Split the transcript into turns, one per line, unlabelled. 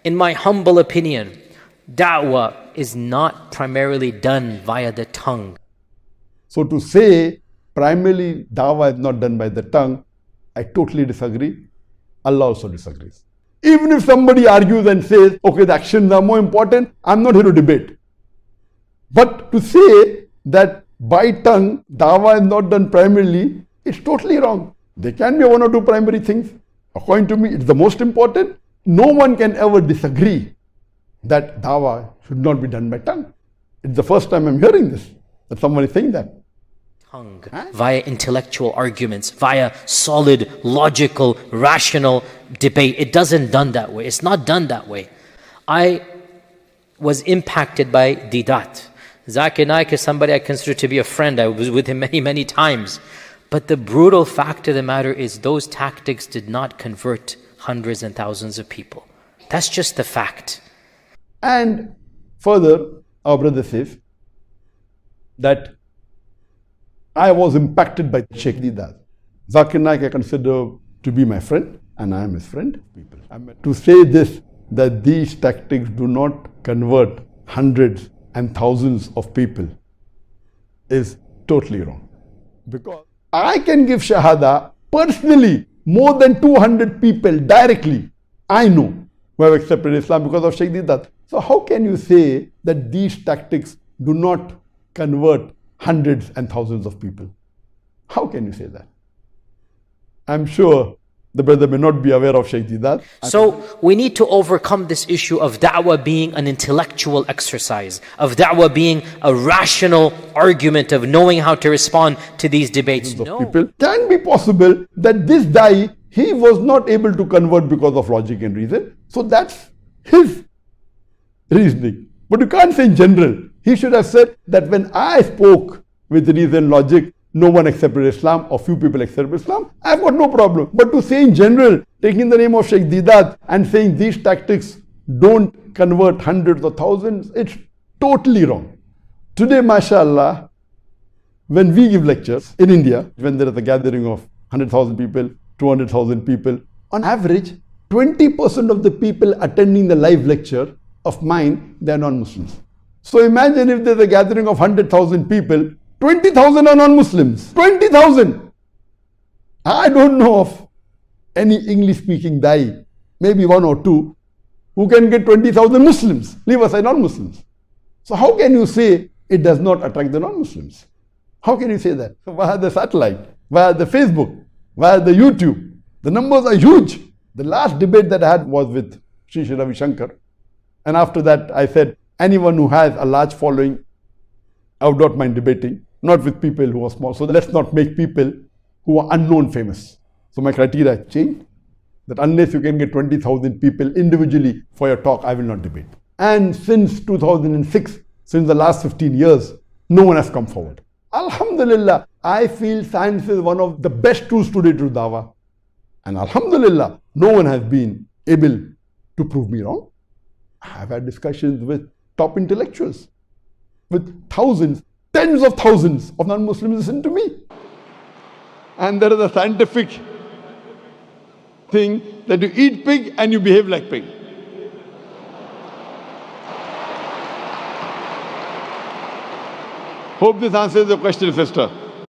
In my humble opinion, da'wah is not primarily done via the tongue.
So to say primarily da'wah is not done by the tongue, I totally disagree. Allah also disagrees. Even if somebody argues and says, okay, the actions are more important, I'm not here to debate. But to say that by tongue, da'wah is not done primarily, is totally wrong. There can be one or two primary things. According to me, it's the most important. No one can ever disagree that da'wah should not be done by tongue. It's the first time I'm hearing this, that someone is saying that.
Tongue, via intellectual arguments, via solid, logical, rational debate. It doesn't done that way. It's not done that way. I was impacted by Didat. Zakir Naik is somebody I consider to be a friend. I was with him many, many times. But the brutal fact of the matter is those tactics did not convert hundreds and thousands of people. That's just the fact.
And further, our brother says that I was impacted by Sheikh Didat. Zakir Naik I consider to be my friend, and I am his friend. To say this, that these tactics do not convert hundreds and thousands of people, is totally wrong. Because I can give Shahada personally, more than 200 people directly, I know, who have accepted Islam because of Sheikh Didat. So how can you say that these tactics do not convert hundreds and thousands of people? How can you say that? I'm sure the brother may not be aware of Sheikh Didat.
So we need to overcome this issue of da'wah being an intellectual exercise, of da'wah being a rational argument, of knowing how to respond to these debates. No.
People, can be possible that this Dai, he was not able to convert because of logic and reason. So that's his reasoning. But you can't say in general. He should have said that when I spoke with reason, logic, no one accepted Islam or few people accepted Islam, I've got no problem. But to say in general, taking the name of Sheikh Didat and saying these tactics don't convert hundreds or thousands, it's totally wrong. Today, mashallah, when we give lectures in India, when there is a gathering of 100,000 people, 200,000 people, on average, 20% of the people attending the live lecture of mine, they are non-Muslims. So imagine if there's a gathering of 100,000 people, 20,000 are non-Muslims. 20,000! I don't know of any English-speaking Dai, maybe one or two, who can get 20,000 Muslims, leave aside non-Muslims. So how can you say it does not attract the non-Muslims? How can you say that? Via the satellite, via the Facebook, via the YouTube. The numbers are huge. The last debate that I had was with Sri Ravi Shankar. And after that, I said, anyone who has a large following, I would not mind debating, not with people who are small. So let's not make people who are unknown famous. So my criteria changed, that unless you can get 20,000 people individually for your talk, I will not debate. And since 2006, since the last 15 years, no one has come forward. Alhamdulillah, I feel science is one of the best tools today to dawah. And Alhamdulillah, no one has been able to prove me wrong. I have had discussions with top intellectuals, with thousands, tens of thousands of non-Muslims listen to me. And there is a scientific thing that you eat pig and you behave like pig. Hope this answers the question, sister.